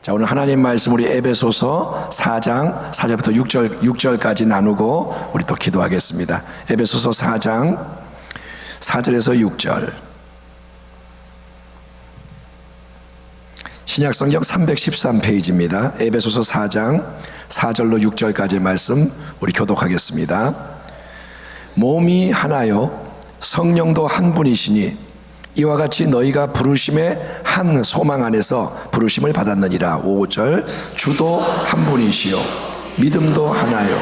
자, 오늘 하나님 말씀 우리 에베소서 4장 4절부터 6절까지 나누고 우리 또 기도하겠습니다. 에베소서 4장 4절에서 6절. 신약성경 313페이지입니다. 에베소서 4장 4절로 6절까지의 말씀 우리 교독하겠습니다. 몸이 하나요 성령도 한 분이시니 이와 같이 너희가 부르심의 한 소망 안에서 부르심을 받았느니라. 5절. 주도 한 분이시요 믿음도 하나요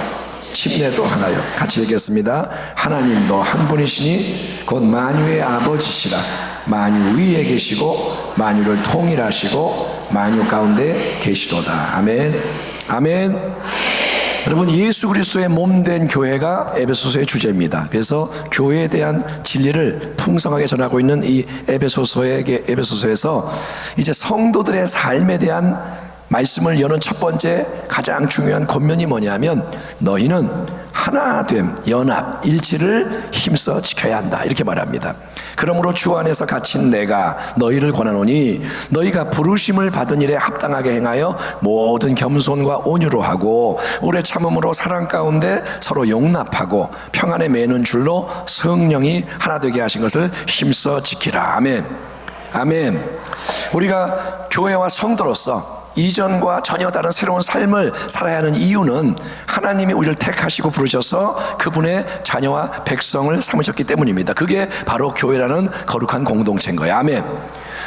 침례도 하나요. 같이 읽겠습니다. 하나님도 한 분이시니 곧 만유의 아버지시라. 만유 위에 계시고 만유를 통일하시고 만유 가운데 계시도다. 아멘. 아멘. 여러분, 예수 그리스도의 몸된 교회가 에베소서의 주제입니다. 그래서 교회에 대한 진리를 풍성하게 전하고 있는 이 에베소서에서 이제 성도들의 삶에 대한 말씀을 여는 첫 번째 가장 중요한 권면이 뭐냐면 너희는 하나됨, 연합, 일치를 힘써 지켜야 한다, 이렇게 말합니다. 그러므로 주 안에서 갇힌 내가 너희를 권하노니 너희가 부르심을 받은 일에 합당하게 행하여 모든 겸손과 온유로 하고 오래 참음으로 사랑 가운데 서로 용납하고 평안에 매는 줄로 성령이 하나 되게 하신 것을 힘써 지키라. 아멘. 아멘. 우리가 교회와 성도로서 이전과 전혀 다른 새로운 삶을 살아야 하는 이유는 하나님이 우리를 택하시고 부르셔서 그분의 자녀와 백성을 삼으셨기 때문입니다. 그게 바로 교회라는 거룩한 공동체인 거예요. 아멘.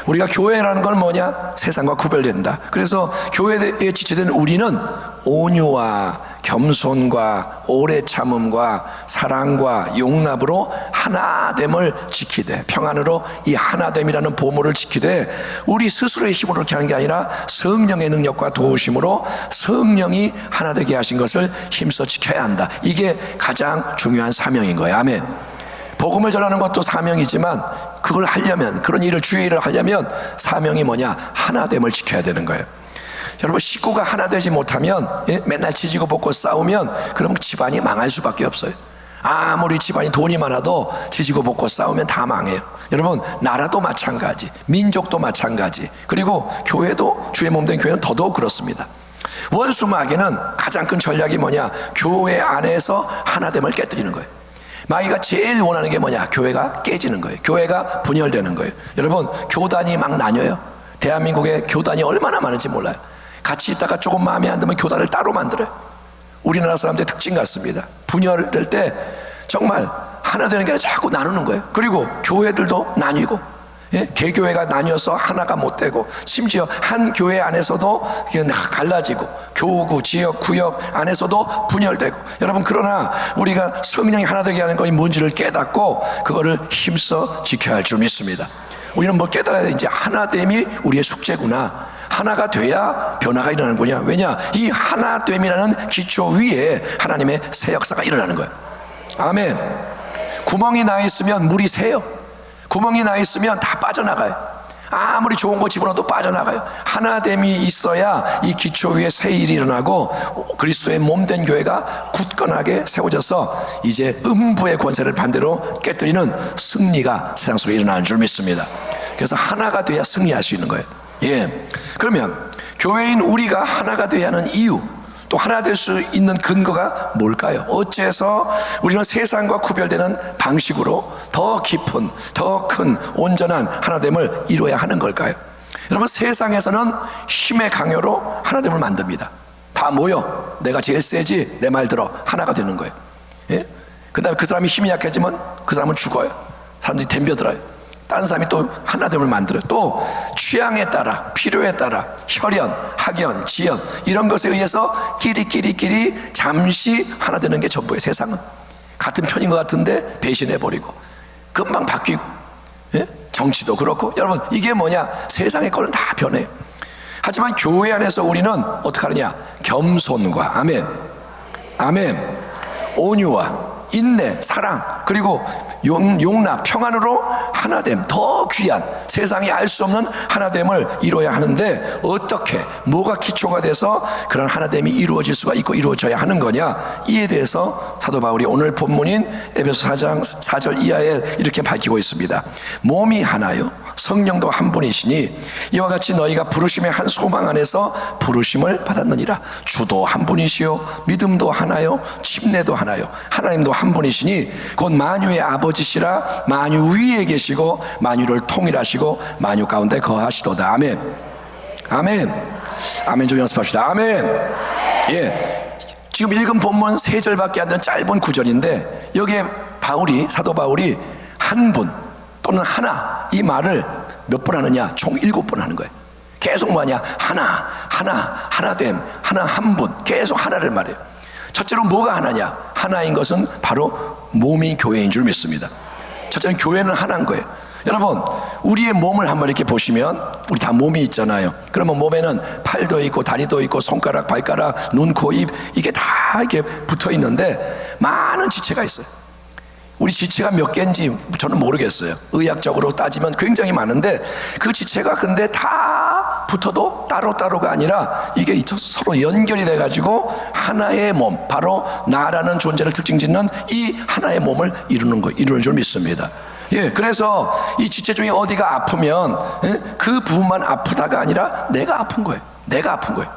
우리가 교회라는 건 뭐냐? 세상과 구별된다. 그래서 교회에 지체된 우리는 온유와 겸손과 오래 참음과 사랑과 용납으로 하나됨을 지키되, 평안으로 이 하나됨이라는 보물을 지키되 우리 스스로의 힘으로 이렇게 하는 게 아니라 성령의 능력과 도우심으로 성령이 하나 되게 하신 것을 힘써 지켜야 한다. 이게 가장 중요한 사명인 거예요. 아멘. 복음을 전하는 것도 사명이지만 그걸 하려면, 그런 일을, 주의 일을 하려면 사명이 뭐냐? 하나됨을 지켜야 되는 거예요. 여러분, 식구가 하나 되지 못하면, 맨날 지지고 볶고 싸우면 그럼 집안이 망할 수밖에 없어요. 아무리 집안이 돈이 많아도 지지고 볶고 싸우면 다 망해요. 여러분, 나라도 마찬가지, 민족도 마찬가지, 그리고 교회도, 주의 몸된 교회는 더더욱 그렇습니다. 원수 마귀는 가장 큰 전략이 뭐냐? 교회 안에서 하나됨을 깨뜨리는 거예요. 마귀가 제일 원하는 게 뭐냐? 교회가 깨지는 거예요. 교회가 분열되는 거예요. 여러분, 교단이 막 나뉘어요. 대한민국에 교단이 얼마나 많은지 몰라요. 같이 있다가 조금 마음에 안 들면 교단을 따로 만들어요. 우리나라 사람들의 특징 같습니다. 분열될 때 정말 하나 되는 게 아니라 자꾸 나누는 거예요. 그리고 교회들도 나뉘고, 개교회가 나뉘어서 하나가 못 되고, 심지어 한 교회 안에서도 갈라지고, 교구, 지역, 구역 안에서도 분열되고. 여러분, 그러나 우리가 성령이 하나 되게 하는 것이 뭔지를 깨닫고 그거를 힘써 지켜야 할 줄 믿습니다. 우리는 뭐 깨달아야 돼. 이제 하나됨이 우리의 숙제구나. 하나가 돼야 변화가 일어나는구나. 왜냐? 이 하나됨이라는 기초 위에 하나님의 새 역사가 일어나는 거예요. 아멘. 구멍이 나 있으면 물이 새요. 구멍이 나 있으면 다 빠져나가요. 아무리 좋은 거 집어넣어도 빠져나가요. 하나됨이 있어야 이 기초 위에 새 일이 일어나고 그리스도의 몸된 교회가 굳건하게 세워져서 이제 음부의 권세를 반대로 깨뜨리는 승리가 세상 속에 일어나는 줄 믿습니다. 그래서 하나가 돼야 승리할 수 있는 거예요. 그러면 교회인 우리가 하나가 돼야 하는 이유, 또 하나 될 수 있는 근거가 뭘까요? 어째서 우리는 세상과 구별되는 방식으로 더 깊은, 더 큰 온전한 하나됨을 이루어야 하는 걸까요? 여러분, 세상에서는 힘의 강요로 하나됨을 만듭니다. 다 모여, 내가 제일 세지, 내 말 들어, 하나가 되는 거예요. 그 다음에 그 사람이 힘이 약해지면 그 사람은 죽어요. 사람들이 덤벼들어요. 다른 사람이 또 하나됨을 만들어요. 또 취향에 따라, 필요에 따라 혈연, 학연, 지연 이런 것에 의해서 끼리 잠시 하나 되는 게 전부예요. 세상은 같은 편인 것 같은데 배신해버리고 금방 바뀌고, 정치도 그렇고. 여러분, 이게 뭐냐? 세상의 거는 다 변해요. 하지만 교회 안에서 우리는 어떻게 하느냐? 겸손과, 아멘, 아멘, 온유와 인내, 사랑, 그리고 용납, 평안으로 하나됨, 더 귀한, 세상이 알 수 없는 하나됨을 이루어야 하는데 어떻게, 뭐가 기초가 돼서 그런 하나됨이 이루어질 수가 있고 이루어져야 하는 거냐? 이에 대해서 사도 바울이 오늘 본문인 에베소 4장 4절 이하에 이렇게 밝히고 있습니다. 몸이 하나요 성령도 한 분이시니 이와 같이 너희가 부르심의 한 소망 안에서 부르심을 받았느니라. 주도 한 분이시요 믿음도 하나요 침례도 하나요. 하나님도 한 분이시니 곧 만유의 아버지시라. 만유 위에 계시고 만유를 통일하시고 만유 가운데 거하시도다. 아멘. 아멘. 아멘. 좀 연습합시다. 아멘. 예, 지금 읽은 본문 3절밖에 안 되는 짧은 구절인데 여기에 사도 바울이 한 분 또는 하나 이 말을 몇 번 하느냐? 총 7번 하는 거예요. 계속 뭐하냐? 하나됨, 한 분, 계속 하나를 말해요. 첫째로 뭐가 하나냐? 하나인 것은 바로 몸이 교회인 줄 믿습니다. 첫째는 교회는 하나인 거예요. 여러분, 우리의 몸을 한번 이렇게 보시면 우리 다 몸이 있잖아요. 그러면 몸에는 팔도 있고 다리도 있고 손가락, 발가락, 눈, 코, 입 이게 다 이렇게 붙어 있는데 많은 지체가 있어요. 우리 지체가 몇 개인지 저는 모르겠어요. 의학적으로 따지면 굉장히 많은데 그 지체가 근데 다 붙어도 따로따로가 아니라 이게 서로 연결이 돼가지고 하나의 몸, 바로 나라는 존재를 특징 짓는 이 하나의 몸을 이루는 줄 믿습니다. 예, 그래서 이 지체 중에 어디가 아프면 그 부분만 아프다가 아니라 내가 아픈 거예요. 내가 아픈 거예요.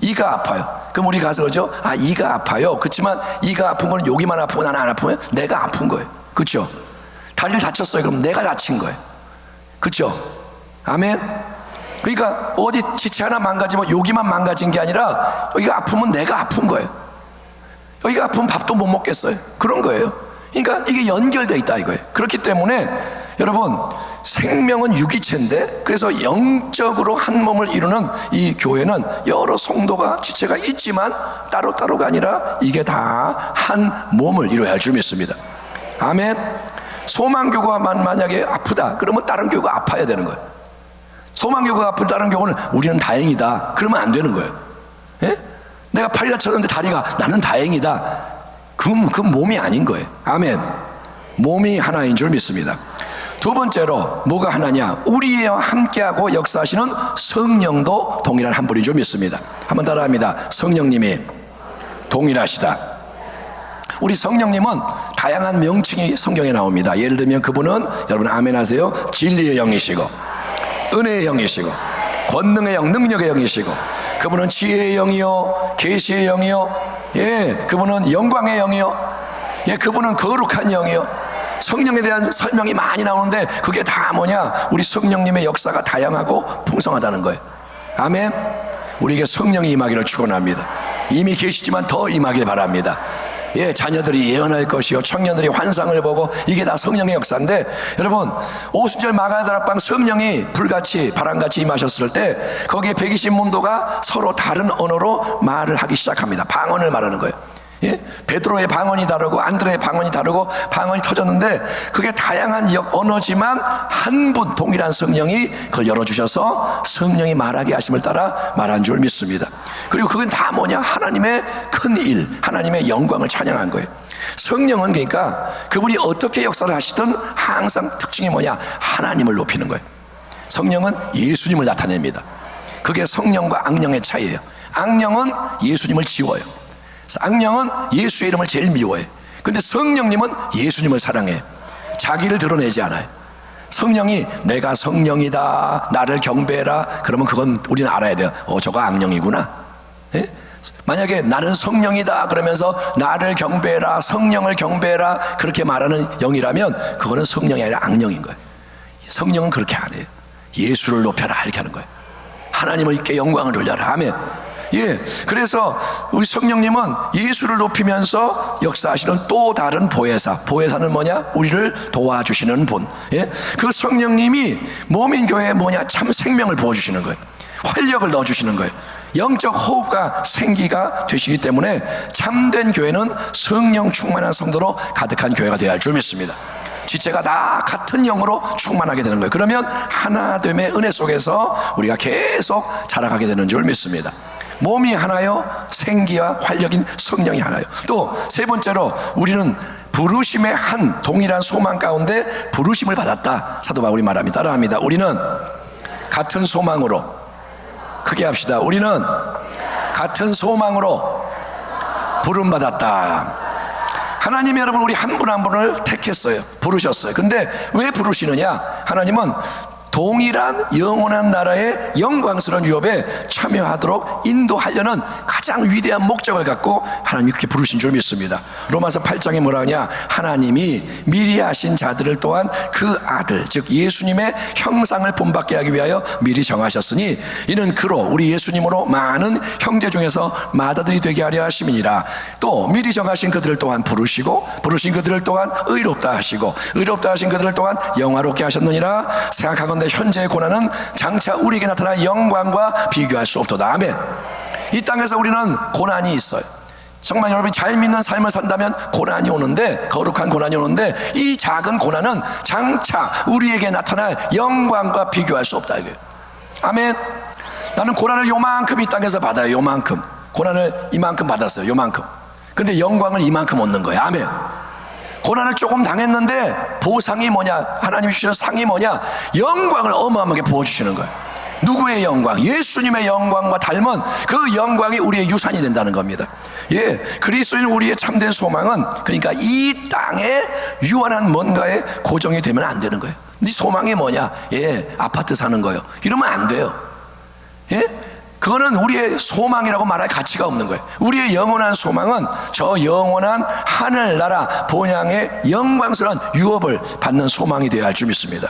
이가 아파요. 그럼 우리 가서 그러죠? 아, 이가 아파요. 그렇지만 이가 아픈 건 여기만 아프고 나는 안 아프면 내가 아픈 거예요. 그렇죠? 다리를 다쳤어요. 그럼 내가 다친 거예요. 그렇죠? 아멘. 그러니까 어디 지체 하나 망가지면 여기만 망가진 게 아니라 여기가 아프면 내가 아픈 거예요. 여기가 아프면 밥도 못 먹겠어요. 그런 거예요. 그러니까 이게 연결되어 있다 이거예요. 그렇기 때문에 여러분, 생명은 유기체인데 그래서 영적으로 한 몸을 이루는 이 교회는 여러 성도가 지체가 있지만 따로따로가 아니라 이게 다 한 몸을 이루어야 할 줄 믿습니다. 아멘. 소망교가 만약에 아프다 그러면 다른 교가 아파야 되는 거예요. 소망교가 아픈 다른 교는 우리는 다행이다 그러면 안 되는 거예요. 예? 내가 팔이 다쳤는데 다리가 나는 다행이다, 그 몸이 아닌 거예요. 아멘. 몸이 하나인 줄 믿습니다. 두 번째로 뭐가 하나냐? 우리와 함께하고 역사하시는 성령도 동일한 한 분인 줄 믿습니다. 한번 따라합니다. 성령님이 동일하시다. 우리 성령님은 다양한 명칭이 성경에 나옵니다. 예를 들면 그분은, 여러분 아멘 하세요, 진리의 영이시고 은혜의 영이시고 권능의 영, 능력의 영이시고, 그분은 지혜의 영이요 계시의 영이요, 예, 그분은 영광의 영이요, 예, 그분은 거룩한 영이요. 성령에 대한 설명이 많이 나오는데 그게 다 뭐냐? 우리 성령님의 역사가 다양하고 풍성하다는 거예요. 아멘. 우리에게 성령이 임하기를 축원합니다. 이미 계시지만 더 임하길 바랍니다. 예, 자녀들이 예언할 것이요 청년들이 환상을 보고, 이게 다 성령의 역사인데, 여러분 오순절 마가다락방 성령이 불같이 바람같이 임하셨을 때 거기에 120문도가 서로 다른 언어로 말을 하기 시작합니다. 방언을 말하는 거예요. 예? 베드로의 방언이 다르고 안드레의 방언이 다르고 방언이 터졌는데 그게 다양한 언어지만 한 분 동일한 성령이 그걸 열어주셔서 성령이 말하게 하심을 따라 말한 줄 믿습니다. 그리고 그건 다 뭐냐? 하나님의 큰 일, 하나님의 영광을 찬양한 거예요. 성령은 그러니까 그분이 어떻게 역사를 하시든 항상 특징이 뭐냐? 하나님을 높이는 거예요. 성령은 예수님을 나타냅니다. 그게 성령과 악령의 차이예요. 악령은 예수님을 지워요. 악령은 예수의 이름을 제일 미워해. 근데 성령님은 예수님을 사랑해. 자기를 드러내지 않아요. 성령이 내가 성령이다, 나를 경배해라, 그러면 그건 우리는 알아야 돼요. 저거 악령이구나. 예? 만약에 나는 성령이다 그러면서 나를 경배해라, 성령을 경배해라 그렇게 말하는 영이라면 그거는 성령이 아니라 악령인 거예요. 성령은 그렇게 안 해요. 예수를 높여라 이렇게 하는 거예요. 하나님을 있게 영광을 돌려라. 아멘. 예, 그래서 우리 성령님은 예수를 높이면서 역사하시는 또 다른 보혜사. 보혜사는 뭐냐? 우리를 도와주시는 분. 예, 그 성령님이 몸인 교회에 뭐냐? 참 생명을 부어주시는 거예요. 활력을 넣어주시는 거예요. 영적 호흡과 생기가 되시기 때문에 참된 교회는 성령 충만한 성도로 가득한 교회가 되어야 할 줄 믿습니다. 지체가 다 같은 영으로 충만하게 되는 거예요. 그러면 하나됨의 은혜 속에서 우리가 계속 자라가게 되는 줄 믿습니다. 몸이 하나요, 생기와 활력인 성령이 하나요. 또 세 번째로 우리는 부르심의 한 동일한 소망 가운데 부르심을 받았다. 사도 바울이 말합니다. 따라합니다. 우리는 같은 소망으로, 크게 합시다. 우리는 같은 소망으로 부름받았다. 하나님이 여러분 우리 한 분 한 분을 택했어요. 부르셨어요. 근데 왜 부르시느냐? 하나님은 동일한 영원한 나라의 영광스러운 유업에 참여하도록 인도하려는 가장 위대한 목적을 갖고 하나님이 그렇게 부르신 줄 믿습니다. 로마서 8장에 뭐라 하냐, 하나님이 미리 하신 자들을 또한 그 아들 즉 예수님의 형상을 본받게 하기 위하여 미리 정하셨으니 이는 그로 우리 예수님으로 많은 형제 중에서 맏아들이 되게 하려 하심이니라. 또 미리 정하신 그들을 또한 부르시고 부르신 그들을 또한 의롭다 하시고 의롭다 하신 그들을 또한 영화롭게 하셨느니라. 생각하건대 현재의 고난은 장차 우리에게 나타날 영광과 비교할 수 없도다. 아멘. 이 땅에서 우리는 고난이 있어요. 정말 여러분이 잘 믿는 삶을 산다면 고난이 오는데, 거룩한 고난이 오는데, 이 작은 고난은 장차 우리에게 나타날 영광과 비교할 수 없다 이거예요. 아멘. 나는 고난을 요만큼 이 땅에서 받아요. 요만큼. 고난을 이만큼 받았어요. 요만큼. 근데 영광을 이만큼 얻는 거예요. 아멘. 고난을 조금 당했는데 보상이 뭐냐, 하나님이 주신 상이 뭐냐, 영광을 어마어마하게 부어주시는 거예요. 누구의 영광? 예수님의 영광과 닮은 그 영광이 우리의 유산이 된다는 겁니다. 예, 그리스도인 우리의 참된 소망은 그러니까 이 땅에 유한한 뭔가에 고정이 되면 안 되는 거예요. 네 소망이 뭐냐? 예, 아파트 사는 거예요. 이러면 안 돼요. 예? 그거는 우리의 소망이라고 말할 가치가 없는 거예요. 우리의 영원한 소망은 저 영원한 하늘나라 본향의 영광스러운 유업을 받는 소망이 되어야 할 줄 믿습니다.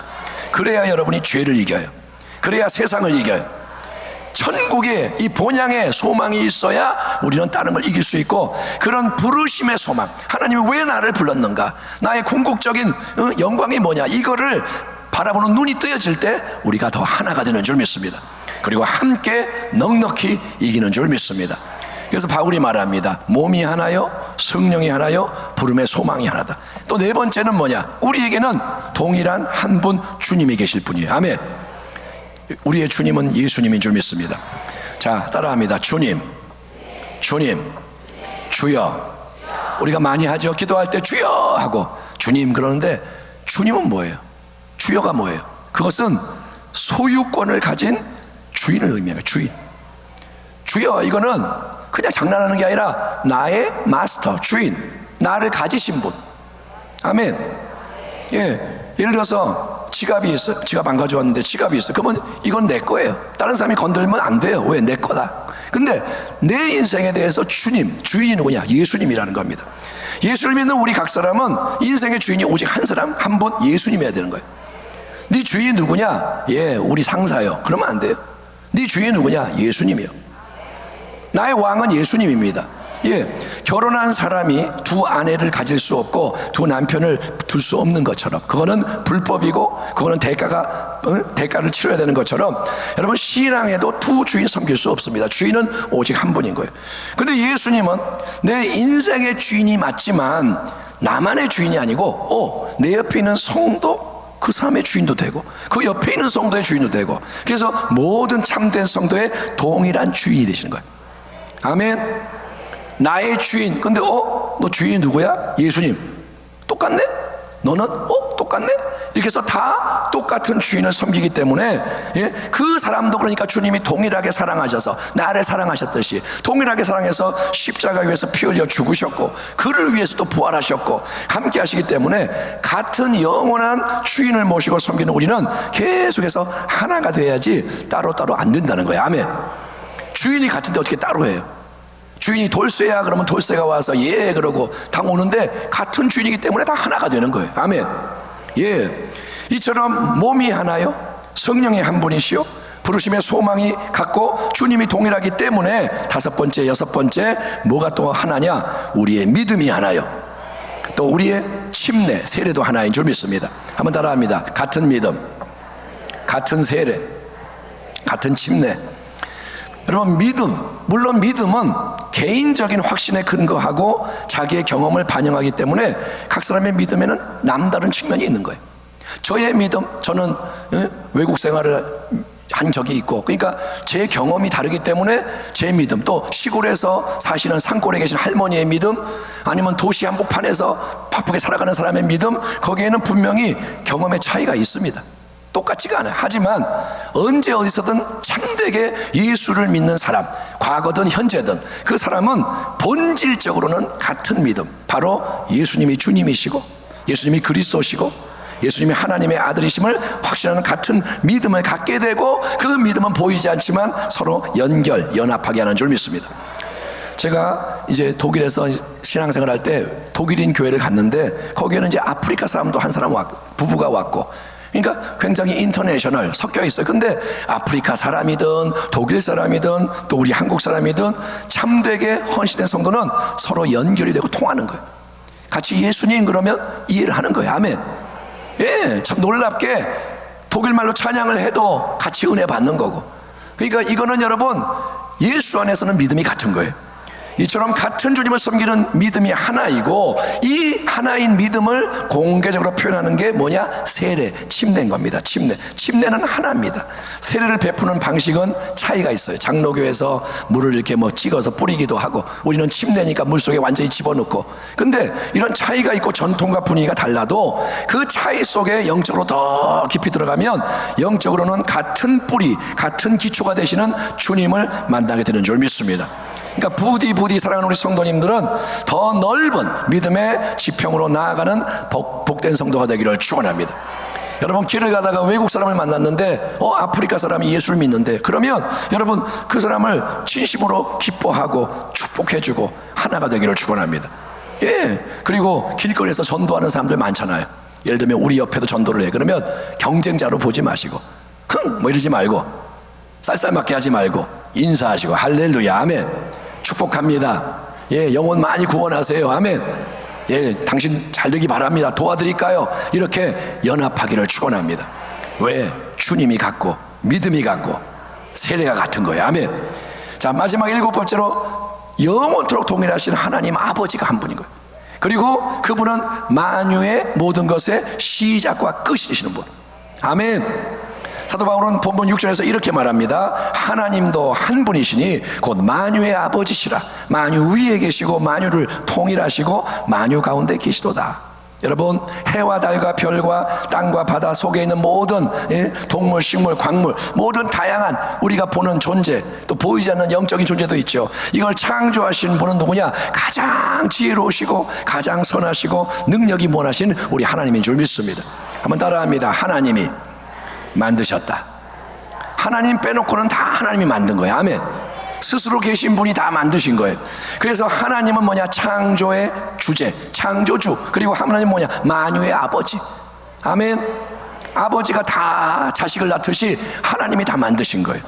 그래야 여러분이 죄를 이겨요. 그래야 세상을 이겨요. 천국에 이 본향의 소망이 있어야 우리는 다른 걸 이길 수 있고, 그런 부르심의 소망, 하나님이 왜 나를 불렀는가, 나의 궁극적인 영광이 뭐냐, 이거를 바라보는 눈이 뜨여질 때 우리가 더 하나가 되는 줄 믿습니다. 그리고 함께 넉넉히 이기는 줄 믿습니다. 그래서 바울이 말합니다. 몸이 하나요, 성령이 하나요, 부름의 소망이 하나다. 또 네 번째는 뭐냐, 우리에게는 동일한 한 분 주님이 계실 분이에요. 아멘. 우리의 주님은 예수님인 줄 믿습니다. 자, 따라합니다. 주님, 주님, 주여. 우리가 많이 하죠. 기도할 때 주여 하고 주님 그러는데, 주님은 뭐예요? 주여가 뭐예요? 그것은 소유권을 가진 주인을 의미해요. 주인. 주여, 이거는 그냥 장난하는 게 아니라 나의 마스터, 주인, 나를 가지신 분. 아멘. 예, 예를 들어서 지갑이 있어요. 지갑 안 가져왔는데 지갑이 있어요. 그러면 이건 내 거예요. 다른 사람이 건들면 안 돼요. 왜? 내 거다. 근데 내 인생에 대해서 주인이 누구냐? 예수님이라는 겁니다. 예수를 믿는 우리 각 사람은 인생의 주인이 오직 한 사람, 한 분, 예수님이어야 되는 거예요. 네 주인이 누구냐? 예, 우리 상사요. 그러면 안 돼요. 네 주인이 누구냐? 예수님이요. 나의 왕은 예수님입니다. 예, 결혼한 사람이 두 아내를 가질 수 없고 두 남편을 둘 수 없는 것처럼, 그거는 불법이고 그거는 대가를 치러야 되는 것처럼, 여러분 신앙에도 두 주인 섬길 수 없습니다. 주인은 오직 한 분인 거예요. 근데 예수님은 내 인생의 주인이 맞지만 나만의 주인이 아니고 내 옆에 있는 성도, 그 사람의 주인도 되고 그 옆에 있는 성도의 주인도 되고, 그래서 모든 참된 성도의 동일한 주인이 되시는 거예요. 아멘. 나의 주인. 근데 너 주인이 누구야? 예수님. 똑같네? 너는? 똑같네? 이렇게 해서 다 똑같은 주인을 섬기기 때문에, 예? 그 사람도 그러니까 주님이 동일하게 사랑하셔서 나를 사랑하셨듯이 동일하게 사랑해서 십자가 위에서 피 흘려 죽으셨고 그를 위해서 또 부활하셨고 함께 하시기 때문에 같은 영원한 주인을 모시고 섬기는 우리는 계속해서 하나가 돼야지 따로따로 안 된다는 거예요. 아멘. 주인이 같은데 어떻게 따로 해요? 주인이 돌쇠야 그러면 돌쇠가 와서 예 그러고 다 오는데 같은 주인이기 때문에 다 하나가 되는 거예요. 아멘. 예, 이처럼 몸이 하나요, 성령이 한 분이시요, 부르심의 소망이 같고 주님이 동일하기 때문에 다섯 번째, 여섯 번째 뭐가 또 하나냐? 우리의 믿음이 하나요, 또 우리의 침례, 세례도 하나인 줄 믿습니다. 한번 따라합니다. 같은 믿음, 같은 세례, 같은 침례. 여러분, 물론 믿음은 개인적인 확신에 근거하고 자기의 경험을 반영하기 때문에 각 사람의 믿음에는 남다른 측면이 있는 거예요. 저의 믿음, 저는 외국 생활을 한 적이 있고, 그러니까 제 경험이 다르기 때문에 제 믿음, 또 시골에서 사시는 산골에 계신 할머니의 믿음, 아니면 도시 한복판에서 바쁘게 살아가는 사람의 믿음, 거기에는 분명히 경험의 차이가 있습니다. 똑같지가 않아요. 하지만 언제 어디서든 참되게 예수를 믿는 사람, 과거든 현재든 그 사람은 본질적으로는 같은 믿음, 바로 예수님이 주님이시고 예수님이 그리스도시고 예수님이 하나님의 아들이심을 확신하는 같은 믿음을 갖게 되고, 그 믿음은 보이지 않지만 서로 연합하게 하는 줄 믿습니다. 제가 이제 독일에서 신앙생활 할 때 독일인 교회를 갔는데, 거기에는 이제 아프리카 사람도 한 사람 왔고, 부부가 왔고, 그러니까 굉장히 인터내셔널 섞여 있어요. 근데 아프리카 사람이든 독일 사람이든 또 우리 한국 사람이든 참되게 헌신된 성도는 서로 연결이 되고 통하는 거예요. 같이 예수님 그러면 이해를 하는 거예요. 아멘. 예, 참 놀랍게 독일말로 찬양을 해도 같이 은혜 받는 거고. 그러니까 이거는 여러분 예수 안에서는 믿음이 같은 거예요. 이처럼 같은 주님을 섬기는 믿음이 하나이고, 이 하나인 믿음을 공개적으로 표현하는 게 뭐냐? 세례, 침례인 겁니다. 침례는 하나입니다. 세례를 베푸는 방식은 차이가 있어요. 장로교에서 물을 이렇게 찍어서 뿌리기도 하고, 우리는 침례니까 물속에 완전히 집어넣고. 근데 이런 차이가 있고 전통과 분위기가 달라도 그 차이 속에 영적으로 더 깊이 들어가면 영적으로는 같은 뿌리, 같은 기초가 되시는 주님을 만나게 되는 줄 믿습니다. 그러니까 부디 사랑하는 우리 성도님들은 더 넓은 믿음의 지평으로 나아가는 복된 성도가 되기를 축원합니다. 여러분, 길을 가다가 외국 사람을 만났는데 아프리카 사람이 예수를 믿는데, 그러면 여러분 그 사람을 진심으로 기뻐하고 축복해주고 하나가 되기를 축원합니다. 예, 그리고 길거리에서 전도하는 사람들 많잖아요. 예를 들면 우리 옆에도 전도를 해. 그러면 경쟁자로 보지 마시고 이러지 말고, 쌀쌀맞게 하지 말고 인사하시고 할렐루야, 아멘, 축복합니다. 예, 영혼 많이 구원하세요, 아멘. 예, 당신 잘 되기 바랍니다. 도와드릴까요? 이렇게 연합하기를 축원합니다. 왜? 주님이 같고 믿음이 같고 세례가 같은 거예요, 아멘. 자, 마지막 7번째로 영원토록 동일하신 하나님 아버지가 한 분인 거예요. 그리고 그분은 만유의 모든 것의 시작과 끝이 되시는 분, 아멘. 사도 바울은 본문 6절에서 이렇게 말합니다. 하나님도 한 분이시니 곧 만유의 아버지시라. 만유 위에 계시고 만유를 통일하시고 만유 가운데 계시도다. 여러분, 해와 달과 별과 땅과 바다 속에 있는 모든 동물, 식물, 광물, 모든 다양한 우리가 보는 존재, 또 보이지 않는 영적인 존재도 있죠. 이걸 창조하신 분은 누구냐? 가장 지혜로우시고 가장 선하시고 능력이 무한하신 우리 하나님인 줄 믿습니다. 한번 따라합니다. 하나님이 만드셨다. 하나님 빼놓고는 다 하나님이 만든 거예요, 아멘. 스스로 계신 분이 다 만드신 거예요. 그래서 하나님은 뭐냐? 창조의 주제, 창조주. 그리고 하나님은 뭐냐? 만유의 아버지, 아멘. 아버지가 다 자식을 낳듯이 하나님이 다 만드신 거예요.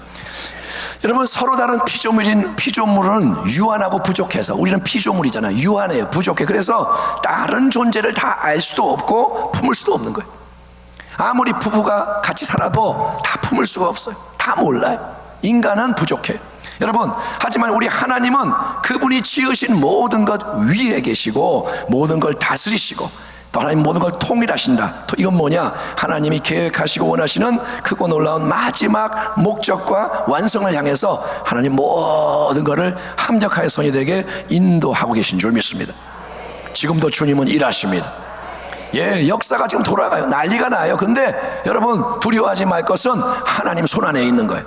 여러분, 서로 다른 피조물은 유한하고 부족해서, 우리는 피조물이잖아요. 유한해요, 부족해. 그래서 다른 존재를 다 알 수도 없고 품을 수도 없는 거예요. 아무리 부부가 같이 살아도 다 품을 수가 없어요. 다 몰라요. 인간은 부족해요. 여러분, 하지만 우리 하나님은 그분이 지으신 모든 것 위에 계시고 모든 걸 다스리시고 또 하나님 모든 걸 통일하신다. 또 이건 뭐냐? 하나님이 계획하시고 원하시는 크고 놀라운 마지막 목적과 완성을 향해서 하나님 모든 것을 합력하여 선이 되게 인도하고 계신 줄 믿습니다. 지금도 주님은 일하십니다. 예, 역사가 지금 돌아가요. 난리가 나요. 근데 여러분, 두려워하지 말 것은 하나님 손 안에 있는 거예요.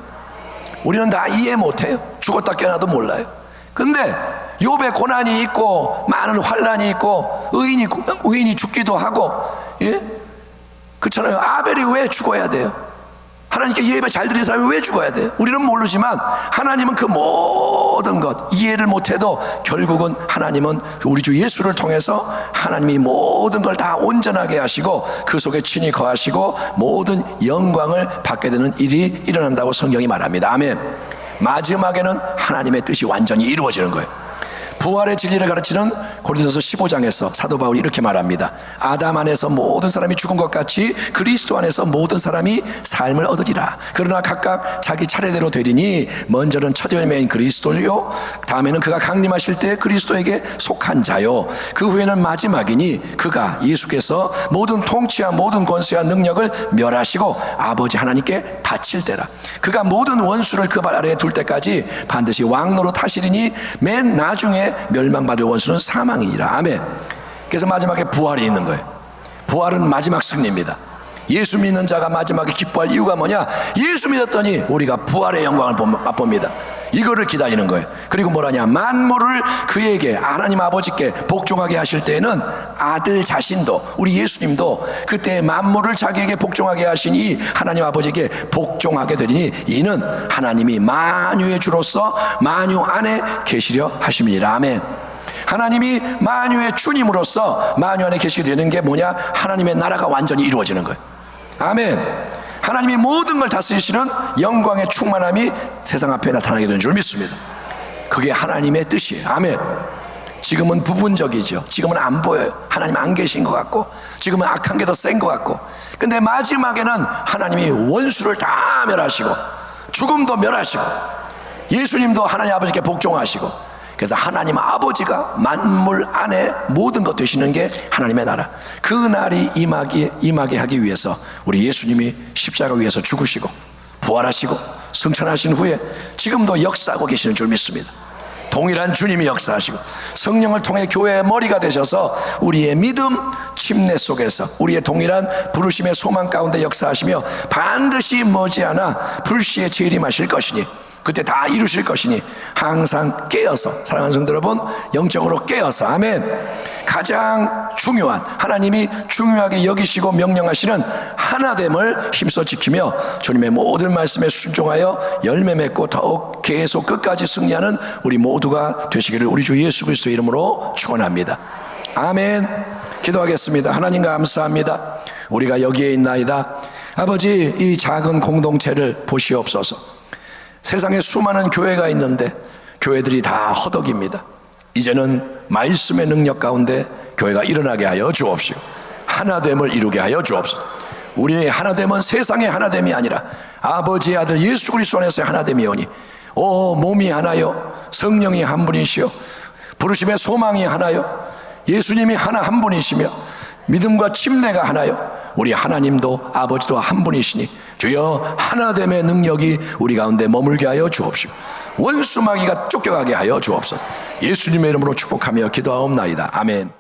우리는 다 이해 못해요. 죽었다 깨어나도 몰라요. 근데 욥의 고난이 있고 많은 환난이 있고 의인이 죽기도 하고, 예? 그렇잖아요. 아벨이 왜 죽어야 돼요? 하나님께 예배 잘 드린 사람이 왜 죽어야 돼요? 우리는 모르지만 하나님은 그 모든 것 이해를 못해도 결국은 하나님은 우리 주 예수를 통해서 하나님이 모든 걸 다 온전하게 하시고 그 속에 친히 거하시고 모든 영광을 받게 되는 일이 일어난다고 성경이 말합니다, 아멘. 마지막에는 하나님의 뜻이 완전히 이루어지는 거예요. 부활의 진리를 가르치는 고린도서 15장에서 사도 바울이 이렇게 말합니다. 아담 안에서 모든 사람이 죽은 것 같이 그리스도 안에서 모든 사람이 삶을 얻으리라. 그러나 각각 자기 차례대로 되리니 먼저는 첫 열매인 그리스도요, 다음에는 그가 강림하실 때 그리스도에게 속한 자요, 그 후에는 마지막이니 그가 예수께서 모든 통치와 모든 권세와 능력을 멸하시고 아버지 하나님께 바칠 때라. 그가 모든 원수를 그 발 아래에 둘 때까지 반드시 왕노로 타시리니 맨 나중에 멸망받을 원수는 사망이니라, 아멘. 그래서 마지막에 부활이 있는 거예요. 부활은 마지막 승리입니다. 예수 믿는 자가 마지막에 기뻐할 이유가 뭐냐? 예수 믿었더니 우리가 부활의 영광을 맛봅니다. 이거를 기다리는 거예요. 그리고 뭐라냐, 만물을 그에게, 하나님 아버지께 복종하게 하실 때에는 아들 자신도, 우리 예수님도 그때 만물을 자기에게 복종하게 하신 이 하나님 아버지에게 복종하게 되리니 이는 하나님이 만유의 주로서 만유 안에 계시려 하심이니라. 아멘. 하나님이 만유의 주님으로서 만유 안에 계시게 되는 게 뭐냐, 하나님의 나라가 완전히 이루어지는 거예요. 아멘. 하나님이 모든 걸 다스리시는 영광의 충만함이 세상 앞에 나타나게 되는 줄 믿습니다. 그게 하나님의 뜻이에요. 아멘. 지금은 부분적이죠. 지금은 안 보여요. 하나님 안 계신 것 같고, 지금은 악한 게 더 센 것 같고, 근데 마지막에는 하나님이 원수를 다 멸하시고 죽음도 멸하시고 예수님도 하나님 아버지께 복종하시고, 그래서 하나님 아버지가 만물 안에 모든 것 되시는 게 하나님의 나라, 그 날이 임하게 하기 위해서 우리 예수님이 십자가 위에서 죽으시고 부활하시고 승천하신 후에 지금도 역사하고 계시는 줄 믿습니다. 동일한 주님이 역사하시고 성령을 통해 교회의 머리가 되셔서 우리의 믿음 침례 속에서 우리의 동일한 부르심의 소망 가운데 역사하시며 반드시 머지않아 불시에 재림하실 것이니, 그때 다 이루실 것이니 항상 깨어서, 사랑하는 성도 여러분, 영적으로 깨어서, 아멘, 가장 중요한, 하나님이 중요하게 여기시고 명령하시는 하나됨을 힘써 지키며 주님의 모든 말씀에 순종하여 열매 맺고 더욱 계속 끝까지 승리하는 우리 모두가 되시기를 우리 주 예수 그리스도의 이름으로 축원합니다. 아멘. 기도하겠습니다. 하나님 감사합니다. 우리가 여기에 있나이다. 아버지, 이 작은 공동체를 보시옵소서. 세상에 수많은 교회가 있는데 교회들이 다 허덕입니다. 이제는 말씀의 능력 가운데 교회가 일어나게 하여 주옵시고 하나됨을 이루게 하여 주옵소서. 우리의 하나됨은 세상의 하나됨이 아니라 아버지의 아들 예수 그리스도 안에서의 하나됨이오니, 오 몸이 하나요, 성령이 한 분이시요, 부르심의 소망이 하나요, 예수님이 하나 한 분이시며 믿음과 침례가 하나요, 우리 하나님도 아버지도 한 분이시니 주여 하나됨의 능력이 우리 가운데 머물게 하여 주옵시고 원수 마귀가 쫓겨가게 하여 주옵소서. 예수님의 이름으로 축복하며 기도하옵나이다. 아멘.